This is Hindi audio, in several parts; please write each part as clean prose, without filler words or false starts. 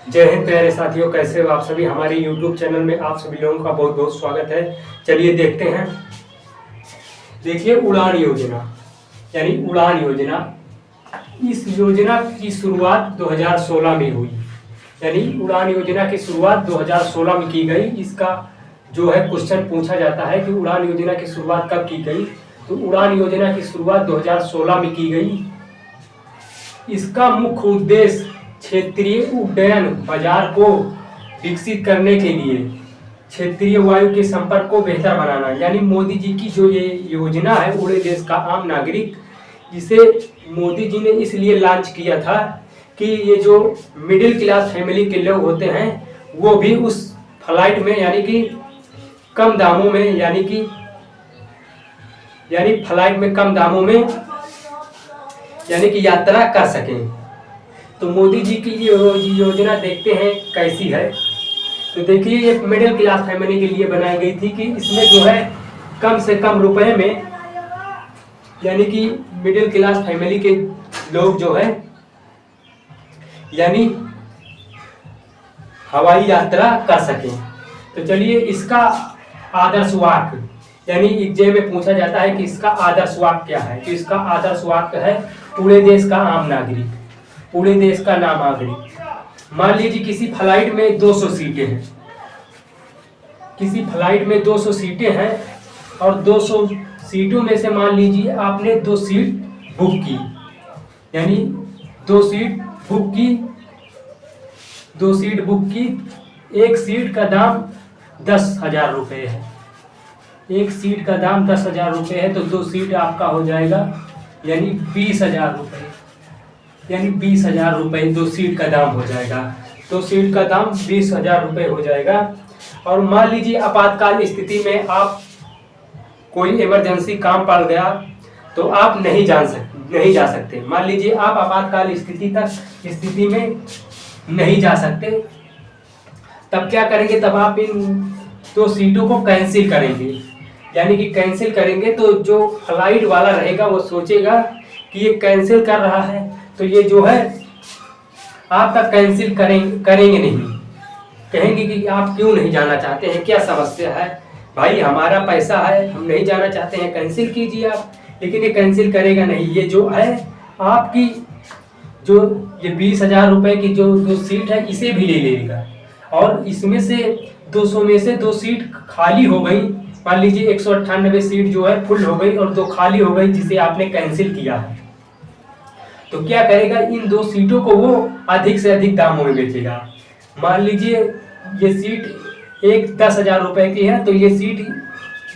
जय हिंद प्यारे साथियों, कैसे हो आप सभी। हमारे YouTube चैनल में आप सभी लोगों का बहुत बहुत स्वागत है। चलिए देखते हैं। देखिए, उड़ान योजना यानी उड़ान योजना, इस योजना की शुरुआत 2016 में हुई। यानी उड़ान योजना की शुरुआत 2016 में की गई। इसका जो है क्वेश्चन पूछा जाता है कि उड़ान योजना की शुरुआत कब की गई, तो उड़ान योजना की शुरुआत 2016 में की गई। इसका मुख्य उद्देश्य क्षेत्रीय उड्डयन बाजार को विकसित करने के लिए क्षेत्रीय वायु के संपर्क को बेहतर बनाना। यानी मोदी जी की जो ये योजना है, उड़े देश का आम नागरिक, इसे मोदी जी ने इसलिए लॉन्च किया था कि ये जो मिडिल क्लास फैमिली के लोग होते हैं वो भी उस फ्लाइट में यानी कि कम दामों में यानी फ्लाइट में कम दामों में यानी कि यात्रा कर सकें। तो मोदी जी की ये योजना देखते हैं कैसी है। तो देखिए, ये मिडिल क्लास फैमिली के लिए बनाई गई थी कि इसमें जो है कम से कम रुपए में यानी कि मिडिल क्लास फैमिली के लोग जो है यानी हवाई यात्रा कर सकें। तो चलिए, इसका आदर्श वाक्य यानी एग्जाम में पूछा जाता है कि इसका आदर्श वाक्य क्या है। तो इसका आदर्श वाक्य है पूरे देश का आम नागरिक, पूरे देश का नाम नागरिक। मान लीजिए किसी फ्लाइट में 200 सीटें हैं, किसी फ्लाइट में 200 सीटें हैं और 200 सीटों में से मान लीजिए आपने 2 सीट बुक की, यानी 2 सीट बुक की, 2 सीट बुक की। एक सीट का दाम 10,000 रुपये है, एक सीट का दाम 10,000 रुपये है। तो 2 सीट आपका हो जाएगा यानी 20,000 रुपये, यानी 20,000 रुपये 2 सीट का दाम हो जाएगा। 2 सीट का दाम 20,000 रुपये हो जाएगा। और मान लीजिए आपातकाल स्थिति में आप कोई इमरजेंसी काम पड़ गया तो आप नहीं जा सकते। मान लीजिए आप आपातकाल स्थिति में नहीं जा सकते, तब क्या करेंगे, तब आप इन 2 सीटों को कैंसिल करेंगे। यानी कि कैंसिल करेंगे तो जो फ्लाइट वाला रहेगा वो सोचेगा कि ये कैंसिल कर रहा है, तो ये जो है आपका कैंसिल करेंगे नहीं, कहेंगे कि आप क्यों नहीं जाना चाहते हैं, क्या समस्या है भाई, हमारा पैसा है, हम नहीं जाना चाहते हैं, कैंसिल कीजिए आप। लेकिन ये कैंसिल करेगा नहीं। ये जो है आपकी जो ये 20,000 रुपये की जो 2 सीट है इसे भी ले लेगा। और इसमें से 200 में से 2 सीट खाली हो गई, मान लीजिए 198 सीट जो है फुल हो गई और 2 खाली हो गई जिसे आपने कैंसिल किया है, तो क्या करेगा, इन 2 सीटों को वो अधिक से अधिक दामों में बेचेगा। मान लीजिए ये सीट एक 10,000 रुपये की है, तो ये सीट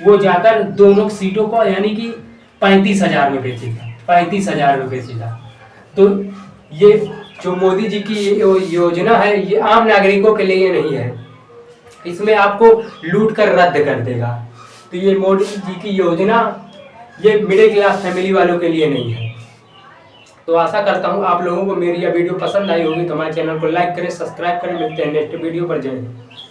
वो जाकर दोनों सीटों को यानी कि 35,000 में बेचेगा, 35,000 में बेचेगा। तो ये जो मोदी जी की योजना है ये आम नागरिकों के लिए नहीं है, इसमें आपको लूट कर रद्द कर देगा। तो ये मोदी जी की योजना ये मिडिल क्लास फैमिली वालों के लिए नहीं है। तो आशा करता हूँ आप लोगों को मेरी यह वीडियो पसंद आई होगी। तो हमारे चैनल को लाइक करें, सब्सक्राइब करें। मिलते हैं नेक्स्ट वीडियो पर। जय हिंद।